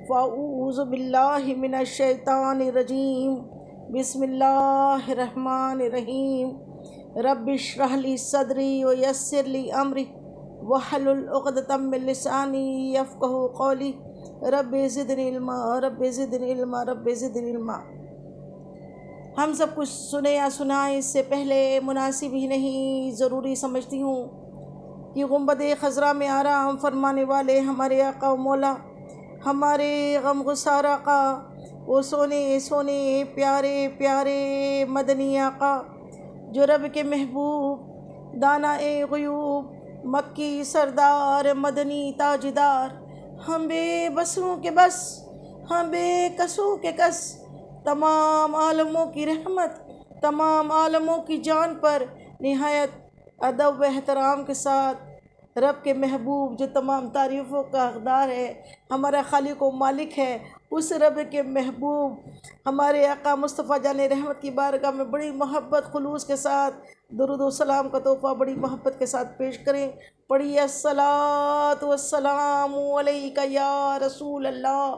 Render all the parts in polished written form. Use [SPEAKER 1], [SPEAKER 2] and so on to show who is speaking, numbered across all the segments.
[SPEAKER 1] فاعوذ باللہ من الشیطان الرجیم بسم اللہ الرحمن الرحیم رب اشرح لی صدری ویسر لی امری واحلل عقدۃ من لسانی یفقہوا قولی رب زدنی علما رب زدنی علما رب زدنی علما۔ ہم سب کچھ سنے یا سنائیں اس سے پہلے مناسب ہی نہیں ضروری سمجھتی ہوں کہ گنبد خضرا میں آرام فرمانے والے ہمارے آقا و مولا، ہمارے غم گسار آقا، وہ سونے سونے پیارے پیارے مدنی آقا جو رب کے محبوب، دانا غیوب، مکی سردار، مدنی تاجدار، ہم بے بسوں کے بس، ہم بے کسوں کے کس، تمام عالموں کی رحمت، تمام عالموں کی جان پر نہایت ادب و احترام کے ساتھ رب کے محبوب جو تمام تعریفوں کا حقدار ہے، ہمارا خالق و مالک ہے، اس رب کے محبوب ہمارے آقا مصطفیٰ جان رحمت کی بارگاہ میں بڑی محبت خلوص کے ساتھ درود و سلام کا تحفہ بڑی محبت کے ساتھ پیش کریں۔ پڑھیے الصلاۃ والسلام علیک یا رسول اللہ،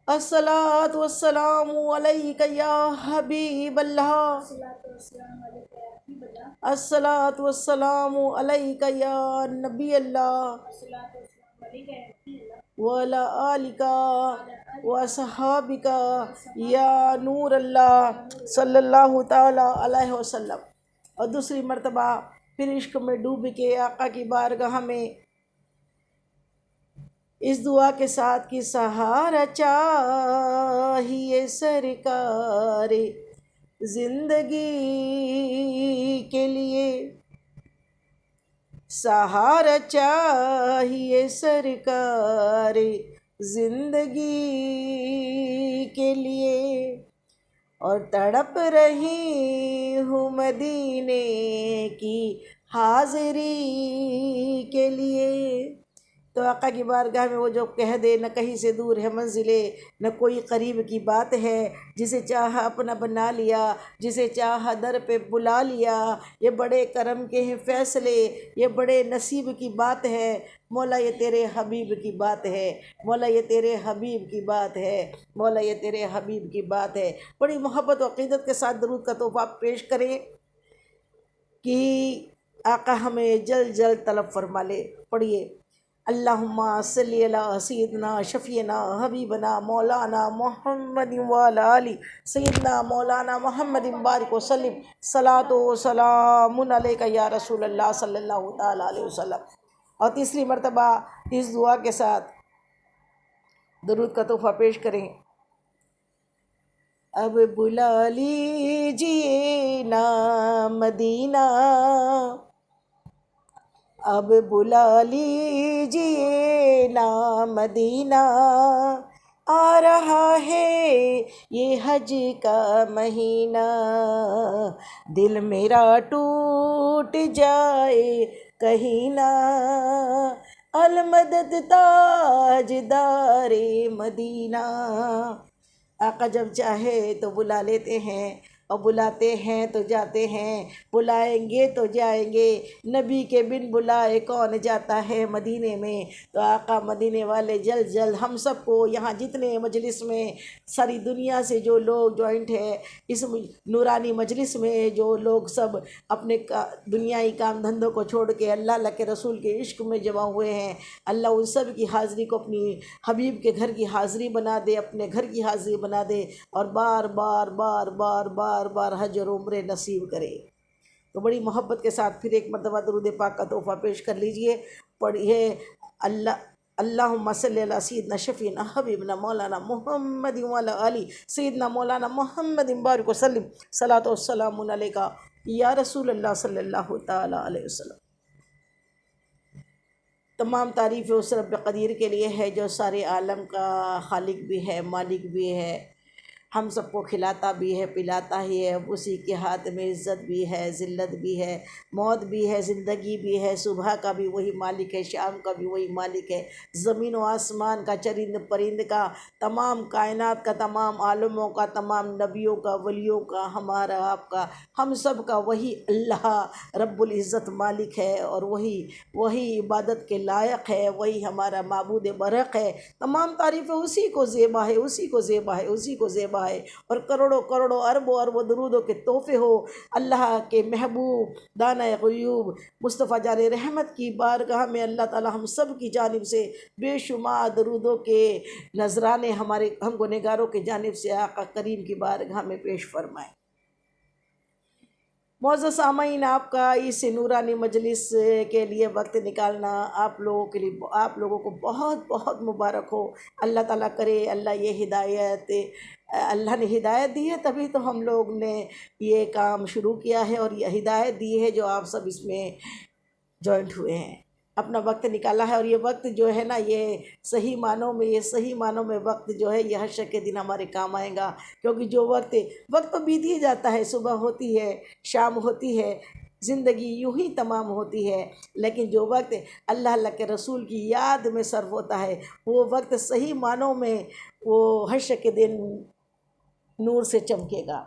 [SPEAKER 1] الصلاۃ والسلام علیک یا حبیب اللہ، الصلاۃ والسلام علیک یا نبی اللہ، وعلی آلک وصحابک یا نور اللہ صلی اللہ تعالی علیہ وسلم۔ اور دوسری مرتبہ پھر عشق میں ڈوب کے آقا کی بارگاہ میں اس دعا کے ساتھ کہ سہارا چاہیے سرکار زندگی کے لیے، سہارا چاہیے سرکار زندگی کے لیے، اور تڑپ رہی ہوں مدینے کی حاضری کے لیے۔ تو آقا کی بارگاہ میں وہ جو کہہ دے نہ کہیں سے دور ہے منزلے، نہ کوئی قریب کی بات ہے، جسے چاہا اپنا بنا لیا، جسے چاہا در پہ بلا لیا، یہ بڑے کرم کے ہیں فیصلے، یہ بڑے نصیب کی بات ہے، مولا یہ تیرے حبیب کی بات ہے، مولا یہ تیرے حبیب کی بات ہے، مولا یہ تیرے حبیب کی بات ہے۔ بڑی محبت و عقیدت کے ساتھ درود کا تحفہ پیش کریں کہ آقا ہمیں جلد جلد طلب فرما لے۔ پڑھیے اللہم صلی علی سیدنا شفیعنا حبیبنا مولانا محمد وعلی آلہ سیدنا مولانا محمد بارک وسلم، صلاۃ و سلام علیک یا رسول اللہ صلی اللہ تعالی علیہ وسلم۔ اور تیسری مرتبہ اس دعا کے ساتھ درود کا تحفہ پیش کریں۔ اب بلا لیجیے نا مدینہ، اب بلا لیجیے نا مدینہ، آ رہا ہے یہ حج کا مہینہ، دل میرا ٹوٹ جائے کہیں نہ، المدد تاجدار مدینہ۔ آقا جب چاہے تو بلا لیتے ہیں، اور بلاتے ہیں تو جاتے ہیں، بلائیں گے تو جائیں گے، نبی کے بن بلائے کون جاتا ہے مدینے میں۔ تو آقا مدینے والے جلد جلد ہم سب کو، یہاں جتنے مجلس میں ساری دنیا سے جو لوگ جوائنٹ ہے اس نورانی مجلس میں، جو لوگ سب اپنے دنیائی کام دھندوں کو چھوڑ کے اللہ کے رسول کے عشق میں جمع ہوئے ہیں، اللہ ان سب کی حاضری کو اپنی حبیب کے گھر کی حاضری بنا دے، اپنے گھر کی حاضری بنا دے، اور بار بار بار بار بار بار حج اور عمرے نصیب کرے۔ تو بڑی محبت کے ساتھ پھر ایک مرتبہ درود پاک کا تحفہ پیش کر لیجئے۔ پڑھیے اللہم صلی علی سیدنا شفیعنا حبیبنا مولانا محمد وعلی آلہ سیدنا مولانا محمد بارک وسلم، صلاۃ والسلام علیک یا رسول اللہ صلی اللہ تعالی علیہ وسلم۔ تمام تعریف اس رب قدیر کے لیے ہے جو سارے عالم کا خالق بھی ہے، مالک بھی ہے، ہم سب کو کھلاتا بھی ہے پلاتا ہی ہے، اسی کے ہاتھ میں عزت بھی ہے، ذلت بھی ہے، موت بھی ہے، زندگی بھی ہے، صبح کا بھی وہی مالک ہے، شام کا بھی وہی مالک ہے، زمین و آسمان کا، چرند پرند کا، تمام کائنات کا، تمام عالموں کا، تمام نبیوں کا، ولیوں کا، ہمارا آپ کا، ہم سب کا وہی اللہ رب العزت مالک ہے، اور وہی عبادت کے لائق ہے، وہی ہمارا معبود برحق ہے۔ تمام تعریفیں اسی کو زیبا ہے، اسی کو زیبا ہے، اسی کو زیبا ہے، اور کروڑوں کروڑوں اربوں اربوں درودوں کے تحفے ہو اللہ کے محبوب دانہ غیوب مصطفیٰ جان رحمت کی بارگاہ میں۔ اللہ تعالی ہم سب کی جانب سے بے شمار درودوں کے نذرانے ہم گنہگاروں کی جانب سے آقا کریم کی بارگاہ میں پیش فرمائیں۔ معزز سامعین، آپ کا اس نورانی مجلس کے لیے وقت نکالنا آپ لوگوں کو بہت بہت مبارک ہو۔ اللہ تعالیٰ کرے اللہ یہ ہدایت، اللہ نے ہدایت دی ہے تبھی تو ہم لوگ نے یہ کام شروع کیا ہے، اور یہ ہدایت دی ہے جو آپ سب اس میں جوائنٹ ہوئے ہیں، اپنا وقت نکالا ہے، اور یہ وقت جو ہے نا یہ صحیح معنوں میں وقت جو ہے یہ حشر کے دن ہمارے کام آئے گا، کیونکہ جو وقت تو بیت ہی جاتا ہے، صبح ہوتی ہے، شام ہوتی ہے، زندگی یوں ہی تمام ہوتی ہے، لیکن جو وقت اللہ کے رسول کی یاد میں صرف ہوتا ہے وہ وقت صحیح معنوں میں وہ حشر کے دن نور سے چمکے گا،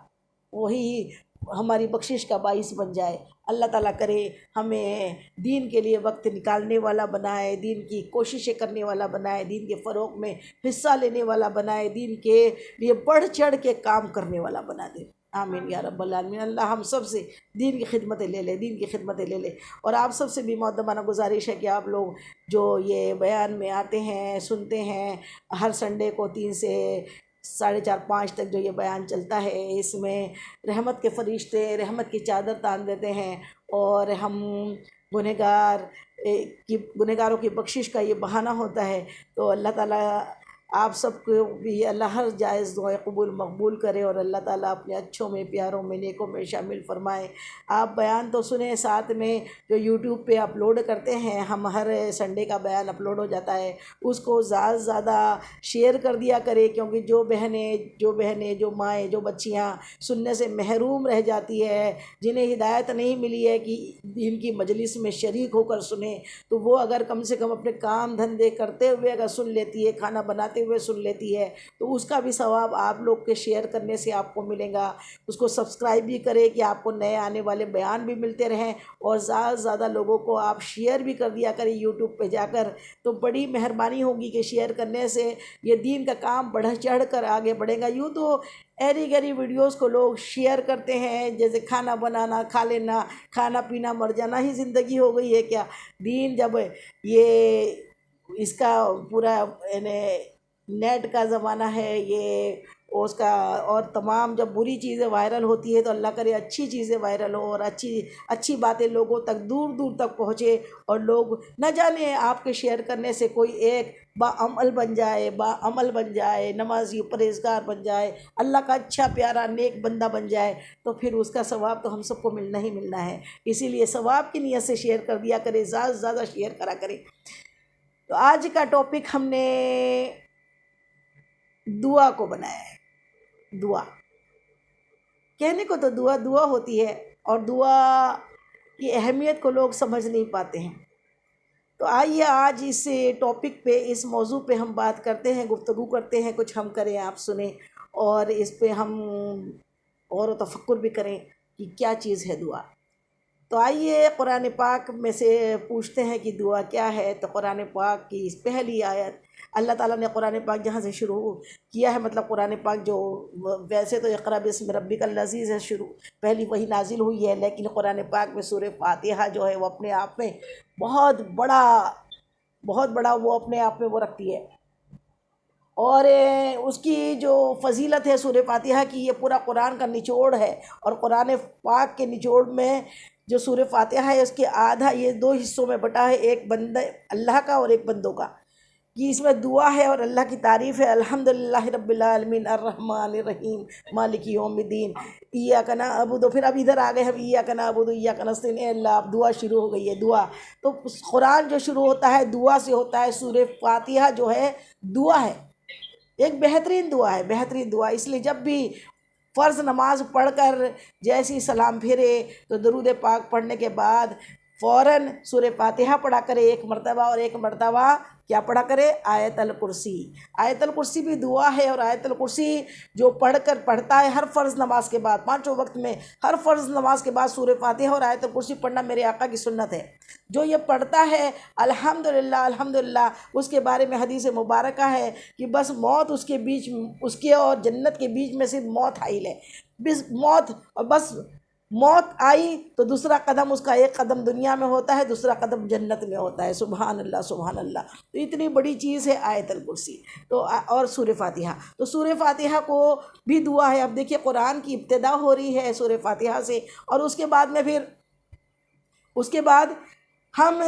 [SPEAKER 1] وہی ہماری بخشش کا باعث بن جائے۔ اللہ تعالیٰ کرے ہمیں دین کے لیے وقت نکالنے والا بنائے، دین کی کوششیں کرنے والا بنائے، دین کے فروغ میں حصہ لینے والا بنائے، دین کے لیے بڑھ چڑھ کے کام کرنے والا بنا دے، آمین یا رب العالمین۔ اللہ ہم سب سے دین کی خدمتیں لے لے، اور آپ سب سے بھی مؤدبانہ گزارش ہے کہ آپ لوگ جو یہ بیان میں آتے ہیں، سنتے ہیں، ہر سنڈے کو 3 سے 4:30 5 تک جو یہ بیان چلتا ہے، اس میں رحمت کے فرشتے رحمت کی چادر تان دیتے ہیں، اور ہم گنہگاروں کی بخشش کا یہ بہانہ ہوتا ہے، تو اللہ تعالیٰ آپ سب کو بھی اللہ ہر جائز دعائیں قبول مقبول کرے، اور اللہ تعالیٰ اپنے اچھوں میں، پیاروں میں، نیکوں میں شامل فرمائے۔ آپ بیان تو سنیں، ساتھ میں جو یوٹیوب پہ اپلوڈ کرتے ہیں، ہم ہر سنڈے کا بیان اپلوڈ ہو جاتا ہے، اس کو زیادہ سے زیادہ شیئر کر دیا کرے، کیونکہ جو بہنیں جو مائیں جو بچیاں سننے سے محروم رہ جاتی ہے، جنہیں ہدایت نہیں ملی ہے کہ دین کی مجلس میں شریک ہو کر سنیں، تو وہ اگر کم سے کم اپنے کام دھندے کرتے ہوئے اگر سن لیتی ہے، کھانا بناتے ہوئے سن لیتی ہے، تو اس کا بھی ثواب آپ لوگ کے شیئر کرنے سے آپ کو ملے گا۔ اس کو سبسکرائب بھی کرے کہ آپ کو نئے آنے والے بیان بھی ملتے رہیں، اور زیادہ سے زیادہ لوگوں کو آپ شیئر بھی کر دیا کریں یوٹیوب پہ جا کر، تو بڑی مہربانی ہوگی کہ شیئر کرنے سے یہ دین کا کام بڑھ چڑھ کر آگے بڑھے گا۔ یوں تو ایری گیری ویڈیوز کو لوگ شیئر کرتے ہیں، جیسے کھانا بنانا، کھا لینا، کھانا پینا، مر جانا ہی زندگی ہو گئی ہے کیا؟ دین جب یہ اس کا پورا یعنی نیٹ کا زمانہ ہے، یہ اس کا، اور تمام جب بری چیزیں وائرل ہوتی ہے تو اللہ کرے اچھی چیزیں وائرل ہو، اور اچھی باتیں لوگوں تک دور دور تک پہنچے، اور لوگ نہ جانے آپ کے شیئر کرنے سے کوئی ایک باعمل بن جائے، نمازی پرہیزگار بن جائے، اللہ کا اچھا پیارا نیک بندہ بن جائے، تو پھر اس کا ثواب تو ہم سب کو ملنا ہی ملنا ہے۔ اسی لیے ثواب کی نیت سے شیئر کر دیا کرے، زیادہ سے زیادہ شیئر کرا کرے۔ تو آج کا ٹاپک ہم نے دعا کو بنایا ہے۔ دعا کہنے کو تو دعا ہوتی ہے، اور دعا کی اہمیت کو لوگ سمجھ نہیں پاتے ہیں۔ تو آئیے آج اس ٹاپک پہ، اس موضوع پہ ہم بات کرتے ہیں، گفتگو کرتے ہیں، کچھ ہم کریں آپ سنیں، اور اس پہ ہم غور و تفکر بھی کریں کہ کیا چیز ہے دعا۔ تو آئیے قرآن پاک میں سے پوچھتے ہیں کہ دعا کیا ہے۔ تو قرآن پاک کی اس پہلی آیت، اللہ تعالیٰ نے قرآن پاک جہاں سے شروع کیا ہے، مطلب قرآن پاک جو ویسے تو اقرأ باسم ربک الذی سے پہلی وہی نازل ہوئی ہے، لیکن قرآن پاک میں سورہ فاتحہ جو ہے وہ اپنے آپ میں بہت بڑا وہ اپنے آپ میں وہ رکھتی ہے، اور اس کی جو فضیلت ہے سورہ فاتحہ کی، یہ پورا قرآن کا نچوڑ ہے، اور قرآن پاک کے نچوڑ میں جو سورہ فاتحہ ہے اس کے آدھا یہ 2 حصوں میں بٹا ہے، ایک بندہ اللہ کا اور ایک بندوں کا، کہ اس میں دعا ہے اور اللہ کی تعریف ہے۔ الحمدللہ رب العالمین الرحمن الرحیم مالک یوم الدین ایاک نعبد، پھر اب ادھر آ گئے ہم ایاک نعبد ایاک نستعین، اے اللہ اب دعا شروع ہو گئی ہے، دعا۔ تو قرآن جو شروع ہوتا ہے دعا سے ہوتا ہے، سورہ فاتحہ جو ہے دعا ہے، ایک بہترین دعا ہے، بہترین دعا. اس لیے جب بھی فرض نماز پڑھ کر جیسے ہی سلام پھیرے تو درود پاک پڑھنے کے بعد فوراً سورہ فاتحہ پڑھا کرے ایک مرتبہ، اور ایک مرتبہ کیا پڑھا کرے؟ آیت الکرسی. آیت الکرسی بھی دعا ہے، اور آیت الکرسی جو پڑھتا ہے ہر فرض نماز کے بعد، پانچوں وقت میں ہر فرض نماز کے بعد سورہ فاتحہ اور آیت الکرسی پڑھنا میرے آقا کی سنت ہے. جو یہ پڑھتا ہے الحمدللہ الحمدللہ، اس کے بارے میں حدیث مبارکہ ہے کہ بس موت اس کے بیچ، اس کے اور جنت کے بیچ میں صرف موت حائل ہے. بس موت آئی تو دوسرا قدم اس کا، ایک قدم دنیا میں ہوتا ہے، دوسرا قدم جنت میں ہوتا ہے. سبحان اللہ سبحان اللہ. تو اتنی بڑی چیز ہے آیت الکرسی تو، اور سورہ فاتحہ. تو سورہ فاتحہ کو بھی دعا ہے. اب دیکھیے قرآن کی ابتدا ہو رہی ہے سورہ فاتحہ سے، اور اس کے بعد ہم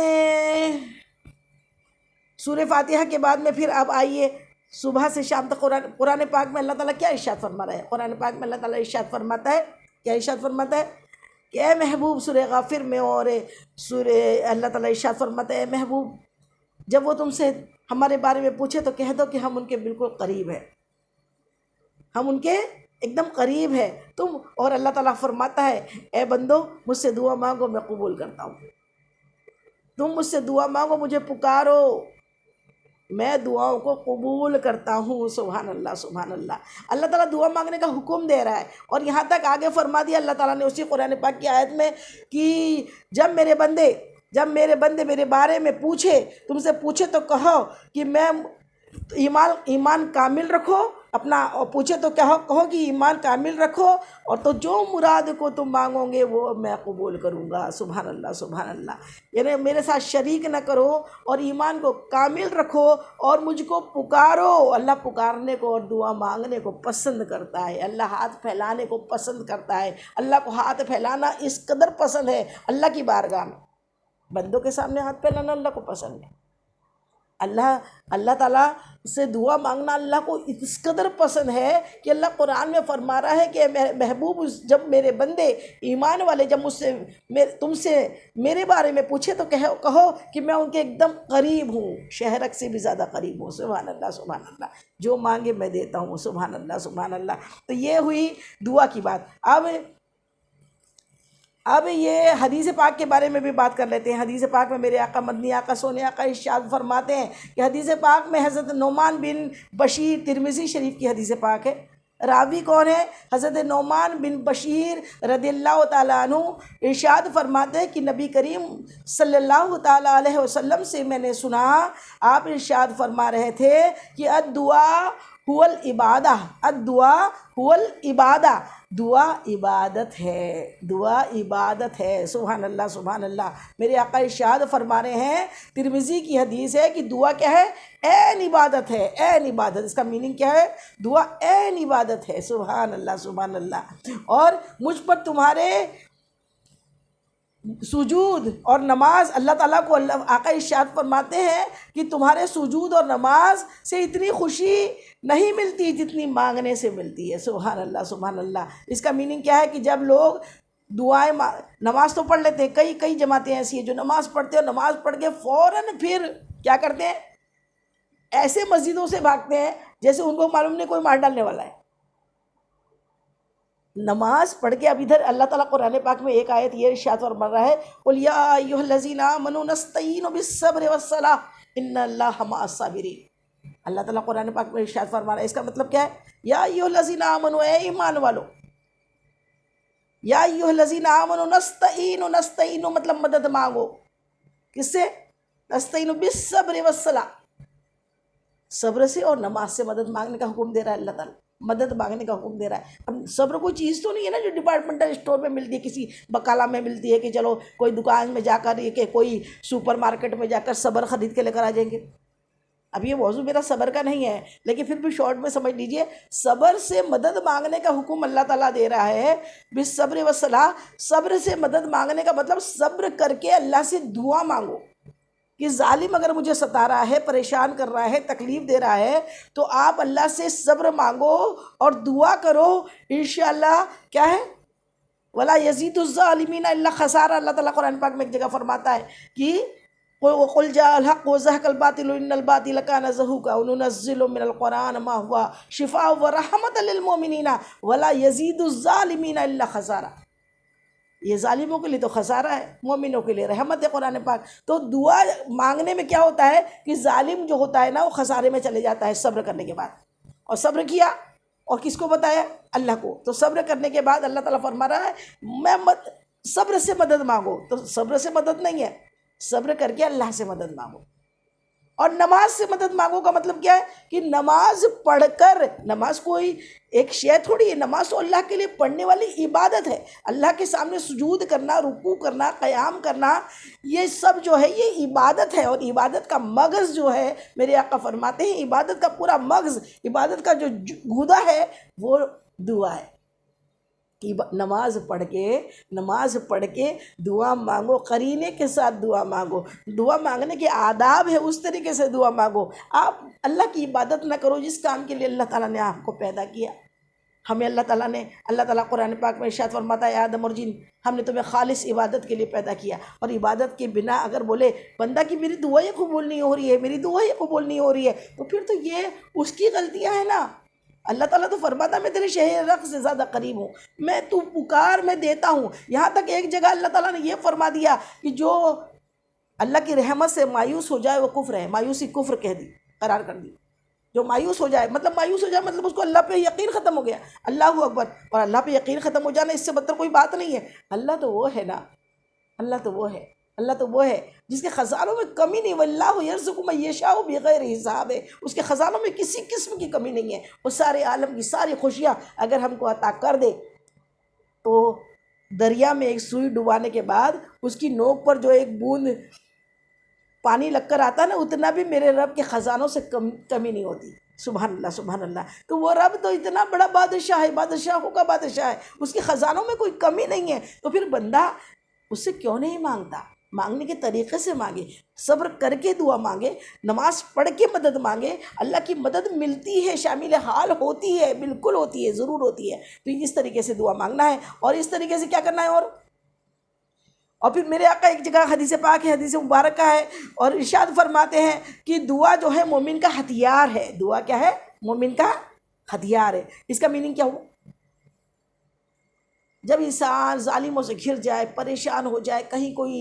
[SPEAKER 1] سورہ فاتحہ کے بعد میں پھر اب آئیے صبح سے شام تک قرآن پاک میں اللہ تعالیٰ کیا ارشاد فرما رہا ہے؟ قرآن پاک میں اللہ تعالیٰ ارشاد فرماتا ہے، کیا ارشاد فرماتا ہے کہ اے محبوب، سورہ غافر میں اور سورہ، اللہ تعالیٰ ارشاد فرماتا ہے اے محبوب جب وہ تم سے ہمارے بارے میں پوچھے تو کہہ دو کہ ہم ان کے بالکل قریب ہیں، ہم ان کے ایک دم قریب ہے تم. اور اللہ تعالیٰ فرماتا ہے اے بندو مجھ سے دعا مانگو میں قبول کرتا ہوں، تم مجھ سے دعا مانگو، مجھے پکارو، میں دعاؤں کو قبول کرتا ہوں. سبحان اللہ سبحان اللہ. اللہ تعالیٰ دعا مانگنے کا حکم دے رہا ہے، اور یہاں تک آگے فرما دیا اللہ تعالیٰ نے اسی قرآن پاک کی آیت میں کہ جب میرے بندے میرے بارے میں پوچھے، تم سے پوچھے تو کہو کہ میں ایمان کامل رکھو اپنا، اور پوچھے تو کہو کہ ایمان کامل رکھو، اور تو جو مراد کو تم مانگو گے وہ میں قبول کروں گا. سبحان اللہ سبحان اللہ. یعنی میرے ساتھ شریک نہ کرو اور ایمان کو کامل رکھو اور مجھ کو پکارو. اللہ پکارنے کو اور دعا مانگنے کو پسند کرتا ہے. اللہ ہاتھ پھیلانے کو پسند کرتا ہے. اللہ کو ہاتھ پھیلانا اس قدر پسند ہے اللہ کی بارگاہ میں. بندوں کے سامنے ہاتھ پھیلانا اللہ کو پسند ہے. اللہ تعالیٰ سے دعا مانگنا اللہ کو اس قدر پسند ہے کہ اللہ قرآن میں فرما رہا ہے کہ محبوب جب میرے بندے ایمان والے جب تم سے میرے بارے میں پوچھے تو کہو کہ میں ان کے ایک دم قریب ہوں، شہرک سے بھی زیادہ قریب ہوں. سبحان اللہ سبحان اللہ. جو مانگے میں دیتا ہوں. سبحان اللہ سبحان اللہ. تو یہ ہوئی دعا کی بات. اب یہ حدیث پاک کے بارے میں بھی بات کر لیتے ہیں. حدیث پاک میں میرے آقا مدنی آقا سونے آقا ارشاد فرماتے ہیں کہ حدیث پاک میں حضرت نعمان بن بشیر، ترمذی شریف کی حدیث پاک ہے. راوی کون ہے؟ حضرت نعمان بن بشیر رضی اللہ تعالیٰ عنہ ارشاد فرماتے ہیں کہ نبی کریم صلی اللہ تعالیٰ علیہ وسلم سے میں نے سنا، آپ ارشاد فرما رہے تھے کہ الدعاء هو العبادہ، الدعاء هو العبادہ، دعا عبادت ہے، دعا عبادت ہے. سبحان اللہ سبحان اللہ. میرے آقا ارشاد فرما رہے ہیں، ترمذی کی حدیث ہے کہ دعا کیا ہے؟ عین عبادت ہے. عین عبادت، اس کا میننگ کیا ہے؟ دعا عین عبادت ہے. سبحان اللہ سبحان اللہ. اور مجھ پر تمہارے سجود اور نماز، اللہ تعالیٰ کو آقا ارشاد فرماتے ہیں کہ تمہارے سجود اور نماز سے اتنی خوشی نہیں ملتی جتنی مانگنے سے ملتی ہے. سبحان اللہ سبحان اللہ. اس کا میننگ کیا ہے کہ جب لوگ دعائیں نماز تو پڑھ لیتے ہیں، کئی جماعتیں ایسی ہیں جو نماز پڑھتے ہیں اور نماز پڑھ کے فوراً پھر کیا کرتے ہیں؟ ایسے مسجدوں سے بھاگتے ہیں جیسے ان کو معلوم نہیں کوئی مار ڈالنے والا ہے. نماز پڑھ کے اب ادھر اللہ تعالیٰ قرآن پاک میں ایک آیت یہ ارشاد فرما رہا ہے قُلْ يَا أَيُّهَا الَّذِينَ آمَنُوا نَسْتَعِينُ بِالصَّبْرِ وَالصَّلَاةِ إِنَّ اللَّهَ مَعَ الصَّابِرِينَ. اللہ تعالیٰ قرآن پاک میں ارشاد فرما رہا ہے. اس کا مطلب کیا ہے؟ یا ایھا الذین آمنوا، اے ایمان والو، یا ایھا الذین آمنوا نستعین، نستعین مطلب مدد مانگو. کس سے؟ نستعین بالصبر والصلاۃ، صبر سے اور نماز سے مدد مانگنے کا حکم دے رہا ہے اللہ تعالیٰ. مدد مانگنے کا حکم دے رہا ہے. اب صبر کوئی چیز تو نہیں ہے نا جو ڈپارٹمنٹل اسٹور میں ملتی ہے، کسی بقالہ میں ملتی ہے کہ چلو کوئی دکان میں جا کر، کہ کوئی سپر مارکیٹ میں جا کر صبر خرید کے لے کر آ جائیں گے. اب یہ موضوع میرا صبر کا نہیں ہے، لیکن پھر بھی شارٹ میں سمجھ لیجئے، صبر سے مدد مانگنے کا حکم اللہ تعالیٰ دے رہا ہے. بالصبر والصلاۃ، صبر سے مدد مانگنے کا مطلب صبر کر کے اللہ سے دعا مانگو کہ ظالم اگر مجھے ستا رہا ہے، پریشان کر رہا ہے، تکلیف دے رہا ہے، تو آپ اللہ سے صبر مانگو اور دعا کرو. انشاءاللہ کیا ہے؟ وَلَا يَزِيدُ الظَّالِمِينَ إِلَّا خَسَارًا. اللہ تعالیٰ قرآن پاک میں ایک جگہ فرماتا ہے کہ وَقُلْ جَاءَ الْحَقُّ وَزَهَقَ الْبَاطِلُ إِنَّ الْبَاطِلَ كَانَ زَهُوقًا وَنُنَزِّلُ مِنَ الْقُرْآنِ مَا هُوَ شِفَاءٌ وَرَحْمَةٌ لِّلْمُؤْمِنِينَ وَلَا يَزِيدُ الظَّالِمِينَ إِلَّا خَسَارًا۔ یہ ظالموں کے لیے تو خسارہ ہے، مومنوں کے لیے رحمت ہے قرآن پاک۔ تو دعا مانگنے میں کیا ہوتا ہے کہ ظالم جو ہوتا ہے نا وہ خسارے میں چلے جاتا ہے صبر کرنے کے بعد، اور صبر کیا اور کس کو بتایا؟ اللہ کو۔ تو صبر کرنے کے بعد اللہ تعالیٰ فرما رہا ہے صبر سے مدد مانگو، تو صبر سے مدد نہیں ہے، صبر کر کے اللہ سے مدد مانگو۔ اور نماز سے مدد مانگو کا مطلب کیا ہے کہ نماز پڑھ کر، نماز کوئی ایک شے تھوڑی ہے، نماز تو اللہ کے لیے پڑھنے والی عبادت ہے۔ اللہ کے سامنے سجود کرنا، رکوع کرنا، قیام کرنا، یہ سب جو ہے یہ عبادت ہے، اور عبادت کا مغز جو ہے، میرے آقا فرماتے ہیں عبادت کا پورا مغز، عبادت کا جو گودا ہے وہ دعا ہے۔ نماز پڑھ کے دعا مانگو، قرینے کے ساتھ دعا مانگو، دعا مانگنے کے آداب ہے، اس طریقے سے دعا مانگو۔ آپ اللہ کی عبادت نہ کرو جس کام کے لیے اللہ تعالیٰ نے آپ کو پیدا کیا۔ ہمیں اللہ تعالیٰ قرآن پاک میں ارشاد فرماتا ہے آدم اور جن، ہم نے تمہیں خالص عبادت کے لیے پیدا کیا، اور عبادت کے بنا اگر بولے بندہ کہ میری دعائیں قبول نہیں ہو رہی ہے، میری دعائیں قبول نہیں ہو رہی ہے، تو پھر تو یہ اس کی غلطیاں ہیں نا۔ اللہ تعالیٰ تو فرماتا میں تیرے شہر رق سے زیادہ قریب ہوں، میں تو پکار میں دیتا ہوں۔ یہاں تک ایک جگہ اللہ تعالیٰ نے یہ فرما دیا کہ جو اللہ کی رحمت سے مایوس ہو جائے وہ کفر ہے، مایوسی کفر کہہ دی، قرار کر دی۔ جو مایوس ہو جائے مطلب اس کو اللہ پہ یقین ختم ہو گیا۔ اللہ اکبر! اور اللہ پہ یقین ختم ہو جانا اس سے بدتر کوئی بات نہیں ہے۔ اللہ تو وہ ہے نا، اللہ تو وہ ہے جس کے خزانوں میں کمی نہیں، واللہ یرزق من یشاء بغیر حساب ہے، اس کے خزانوں میں کسی قسم کی کمی نہیں ہے۔ وہ سارے عالم کی ساری خوشیاں اگر ہم کو عطا کر دے تو دریا میں ایک سوئی ڈبانے کے بعد اس کی نوک پر جو ایک بوند پانی لگ کر آتا نا، اتنا بھی میرے رب کے خزانوں سے کمی نہیں ہوتی۔ سبحان اللہ، سبحان اللہ۔ تو وہ رب تو اتنا بڑا بادشاہ ہے، بادشاہوں کا بادشاہ ہے، اس کے خزانوں میں کوئی کمی نہیں ہے، تو پھر بندہ اس سے کیوں نہیں مانگتا؟ مانگنے کے طریقے سے مانگے، صبر کر کے دعا مانگے، نماز پڑھ کے مدد مانگے، اللہ کی مدد ملتی ہے، شامل حال ہوتی ہے، بالکل ہوتی ہے، ضرور ہوتی ہے۔ تو اس طریقے سے دعا مانگنا ہے، اور اس طریقے سے کیا کرنا ہے۔ اور پھر میرے آقا ایک جگہ حدیث پاک ہے، حدیث مبارکہ ہے، اور ارشاد فرماتے ہیں کہ دعا جو ہے مومن کا ہتھیار ہے۔ دعا کیا ہے؟ مومن کا ہتھیار ہے۔ اس کا میننگ کیا ہوا؟ جب انسان ظالموں سے گھر جائے، پریشان ہو جائے، کہیں کوئی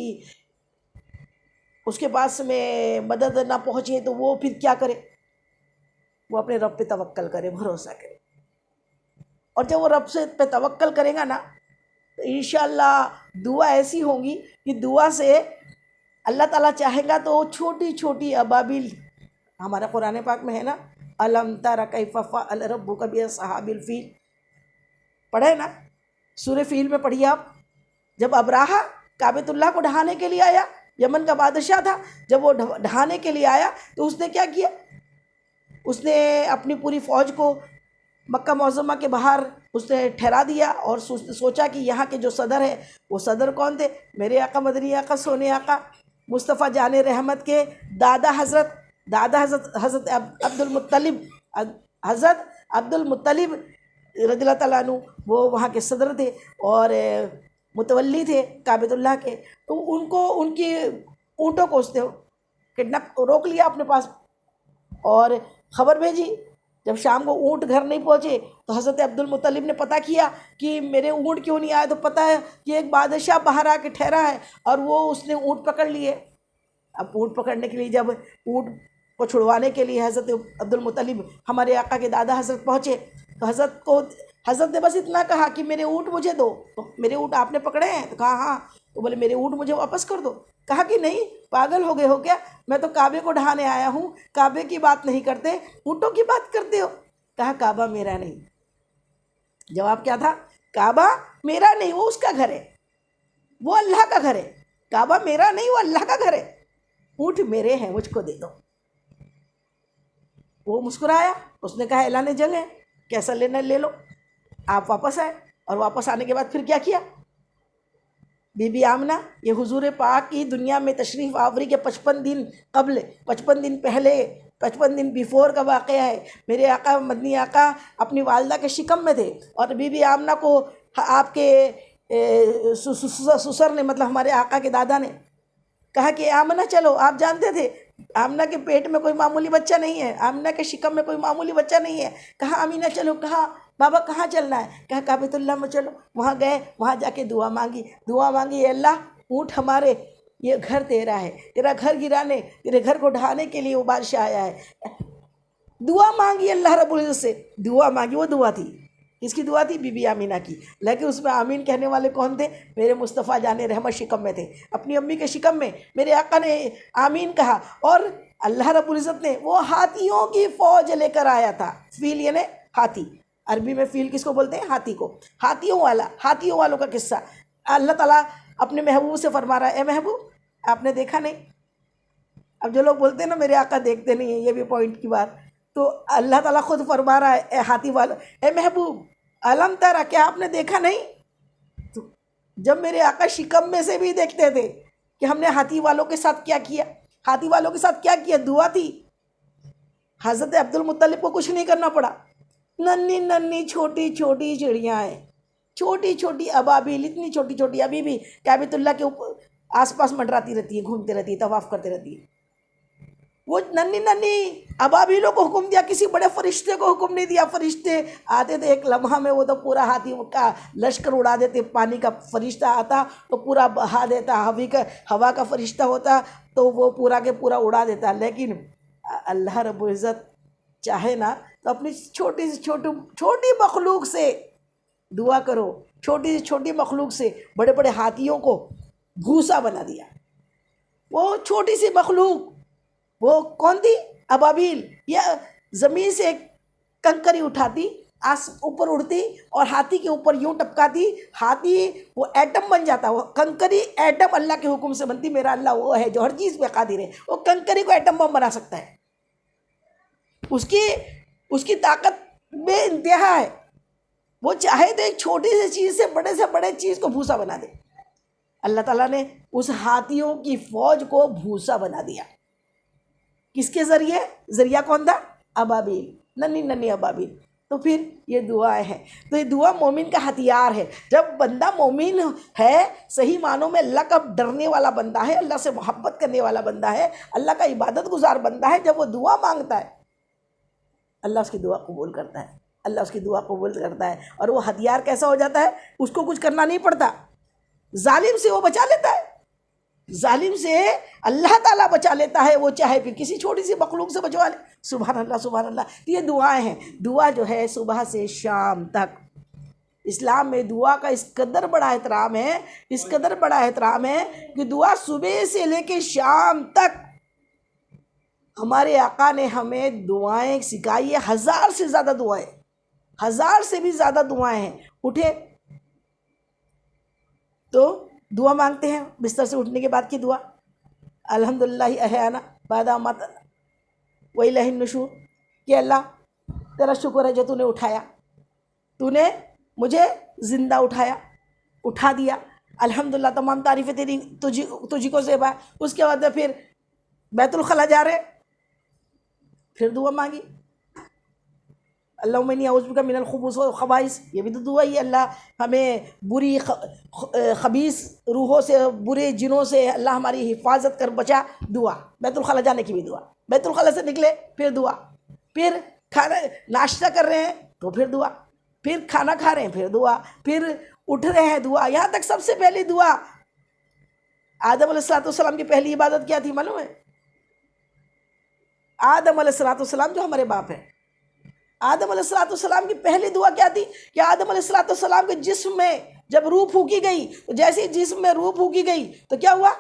[SPEAKER 1] اس کے پاس میں مدد نہ پہنچے، تو وہ پھر کیا کرے؟ وہ اپنے رب پہ توکل کرے، بھروسہ کرے۔ اور جب وہ رب سے پہ توکل کرے گا نا، تو انشاءاللہ دعا ایسی ہوں گی کہ دعا سے اللہ تعالیٰ چاہے گا تو چھوٹی چھوٹی ابابیل، ہمارا قرآن پاک میں ہے نا، الم تر کیف فعل ربک باصحاب الفیل، پڑھے نا، سورہ فیل میں پڑھیے آپ۔ جب ابراہا کعبۃ اللہ کو ڈھانے کے لیے آیا، یمن کا بادشاہ تھا، جب وہ ڈھانے کے لیے آیا تو اس نے کیا کیا؟ اس نے اپنی پوری فوج کو مکہ معظمہ کے باہر اس نے ٹھہرا دیا، اور سوچا کہ یہاں کے جو صدر ہے، وہ صدر کون تھے؟ میرے آقا مدنی آقا سونے آقا مصطفیٰ جان رحمت کے دادا حضرت عبد المطلب رضی اللہ تعالیٰ عنہ، وہ وہاں کے صدر تھے اور متولی تھے کعبۃ اللہ کے۔ تو ان کی اونٹوں کو اس نے کڈنیپ روک لیا اپنے پاس، اور خبر بھیجی۔ جب شام کو اونٹ گھر نہیں پہنچے تو حضرت عبد المطلب نے پتہ کیا کہ میرے اونٹ کیوں نہیں آئے، تو پتہ ہے کہ ایک بادشاہ باہر آ کے ٹھہرا ہے، اور وہ اس نے اونٹ پکڑ لیے۔ اب اونٹ پکڑنے کے لیے، جب اونٹ کو چھڑوانے کے لیے حضرت عبد المطلب ہمارے آقا کے دادا حضرت پہنچے، تو حضرت نے بس اتنا کہا کہ میرے اونٹ مجھے دو۔ تو میرے اونٹ آپ نے پکڑے ہیں؟ تو کہا ہاں۔ تو بولے میرے اونٹ مجھے واپس کر دو۔ کہا کہ نہیں، پاگل ہو گئے ہو کیا؟ میں تو کعبے کو ڈھانے آیا ہوں، کعبے کی بات نہیں کرتے، اونٹوں کی بات کرتے ہو۔ کہا کعبہ میرا نہیں۔ جواب کیا تھا؟ کعبہ میرا نہیں، وہ اس کا گھر ہے، وہ اللہ کا گھر ہے۔ کعبہ میرا نہیں، وہ اللہ کا گھر ہے، اونٹ میرے ہیں، مجھ کو دے دو۔ وہ مسکرایا، اس نے کہا اعلان جنگ ہے، کیسا لینا لے لو۔ آپ واپس آئے، اور واپس آنے کے بعد پھر کیا کیا؟ بی بی آمنہ، یہ حضور پاک کی دنیا میں تشریف آوری کے 55 دن قبل، 55 دن پہلے، 55 دن بیفور کا واقعہ ہے۔ میرے آقا مدنی آقا اپنی والدہ کے شکم میں تھے، اور بی بی آمنہ کو آپ کے سسر نے، مطلب ہمارے آقا کے دادا نے کہا کہ آمنہ چلو، آپ جانتے تھے آمنہ کے پیٹ میں کوئی معمولی بچہ نہیں ہے، آمنہ کے شکم میں کوئی معمولی بچہ نہیں ہے. کہا آمینہ چلو، کہا بابا کہاں چلنا ہے؟ کہا کعبۃ اللہ میں چلو. وہاں گئے، وہاں جا کے دعا مانگی، اے اللہ اونٹ ہمارے، یہ گھر تیرا ہے، تیرا گھر گرانے، تیرے گھر کو ڈھانے کے لیے وہ بادشاہ آیا ہے. دعا مانگی اللہ رب العزت سے، دعا مانگی. وہ دعا تھی، کس کی دعا تھی؟ بی بی آمینہ کی. لیکن اس میں آمین کہنے والے کون تھے؟ میرے مصطفیٰ جان رحمت شکم میں تھے، اپنی امی کے شکم میں میرے آقا نے آمین کہا. اور اللہ رب العزت نے وہ ہاتھیوں کی فوج لے کر آیا تھا. فیل یعنی ہاتھی، عربی میں فیل کس کو بولتے ہیں؟ ہاتھی کو. ہاتھیوں والوں کا قصہ اللہ تعالیٰ اپنے محبوب سے فرما رہا ہے. اے محبوب آپ نے دیکھا نہیں؟ اب جو لوگ بولتے ہیں نا میرے آقا دیکھتے نہیں ہیں، یہ بھی پوائنٹ کی بات. تو اللہ تعالیٰ خود فرما رہا ہے اے ہاتھی والوں، اے محبوب علم ترا، کیا آپ نے دیکھا نہیں؟ تو جب میرے آقا شکم میں سے بھی دیکھتے تھے کہ ہم نے ہاتھی والوں کے ساتھ کیا کیا. ہاتھی والوں کے ساتھ کیا کیا؟ دعا تھی. حضرت عبد المطلب کو کچھ نہیں کرنا پڑا. ننھی ننھی چھوٹی چھوٹی چڑیاں ہیں، چھوٹی چھوٹی ابابیل، اتنی چھوٹی چھوٹی ابھی بھی کعبۃ اللہ کے اوپر آس پاس منڈراتی رہتی ہے، گھومتی رہتی ہے، طواف کرتے رہتی ہے. وہ ننھی ننھی ابابیلوں کو حکم دیا، کسی بڑے فرشتے کو حکم نہیں دیا. فرشتے آتے تھے ایک لمحہ میں، وہ تو پورا ہاتھی کا لشکر اڑا دیتے. پانی کا فرشتہ آتا تو پورا بہا دیتا، ہوا کا فرشتہ ہوتا تو وہ پورا کے پورا اڑا دیتا. لیکن اللہ رب العزت چاہے نا تو اپنی چھوٹی سے چھوٹی مخلوق سے دعا کرو، چھوٹی سے چھوٹی مخلوق سے بڑے بڑے ہاتھیوں کو بھوسا بنا دیا. وہ چھوٹی سی مخلوق وہ کون تھی؟ ابابیل. یا زمین سے ایک کنکری اٹھاتی، اوپر اڑتی اور ہاتھی کے اوپر یوں ٹپکاتی، ہاتھی وہ ایٹم بن جاتا. وہ کنکری ایٹم اللہ کے حکم سے بنتی. میرا اللہ وہ ہے جو ہر چیز پہ قادر ہے، وہ کنکری کو ایٹم بم بنا سکتا ہے. اس کی طاقت بے انتہا ہے. وہ چاہے تو ایک چھوٹی سی چیز سے بڑے چیز کو بھوسا بنا دے. اللہ تعالیٰ نے اس ہاتھیوں کی فوج کو بھوسا بنا دیا. کس کے ذریعہ کون تھا؟ ابابیل، ننھی ننھی ابابیل. تو پھر یہ دعائیں ہیں. تو یہ دعا مومن کا ہتھیار ہے. جب بندہ مومن ہے، صحیح معنوں میں اللہ کا ڈرنے والا بندہ ہے، اللہ سے محبت کرنے والا بندہ ہے، اللہ کا عبادت گزار بندہ ہے، جب وہ دعا مانگتا ہے اللہ اس کی دعا قبول کرتا ہے. اللہ اس کی دعا قبول کرتا ہے. اور وہ ہتھیار کیسا ہو جاتا ہے؟ اس کو کچھ کرنا نہیں پڑتا. ظالم سے وہ بچا لیتا ہے، ظالم سے اللہ تعالیٰ بچا لیتا ہے. وہ چاہے پھر کسی چھوٹی سی مخلوق سے بچوا لے. سبحان اللہ سبحان اللہ. یہ دعائیں ہیں. دعا جو ہے صبح سے شام تک، اسلام میں دعا کا اس قدر بڑا احترام ہے کہ دعا صبح سے لے کے شام تک ہمارے آقا نے ہمیں دعائیں سکھائی ہے. 1000 سے زیادہ دعائیں، 1000 سے بھی زیادہ دعائیں ہیں. اٹھے تو دعا مانگتے ہیں، بستر سے اٹھنے کے بعد کی دعا، الحمدللہ احیانا بعد ما اماتنا والیہ النشور. کہ اللہ تیرا شکر ہے جو تو نے اٹھایا، تو نے مجھے زندہ اٹھا دیا. الحمدللہ تمام تعریفیں تیری تجھی کو زیبا ہے. اس کے بعد پھر بیت الخلا جا رہے، پھر دعا مانگی اللہم انی اعوذ بک من الخبث والخبائث. یہ بھی تو دعا ہی ہے. اللہ ہمیں بری خبیث روحوں سے، برے جنوں سے اللہ ہماری حفاظت کر بچا. دعا. بیت الخلا جانے کی بھی دعا. بیت الخلا سے نکلے پھر دعا. پھر کھانا ناشتہ کر رہے ہیں تو پھر دعا. پھر کھانا کھا رہے ہیں پھر دعا. پھر اٹھ رہے ہیں دعا. یہاں تک سب سے پہلی دعا آدم علیہ السلام کی پہلی عبادت کیا تھی معلوم ہے؟ آدم علیہ السلام جو ہمارے باپ ہیں، آدم علیہ السلام کی پہلی دعا کیا تھی؟ کہ آدم علیہ السلام کے جسم میں جب روح پھونکی گئی، تو جیسے جسم میں روح پھونکی گئی تو کیا ہوا؟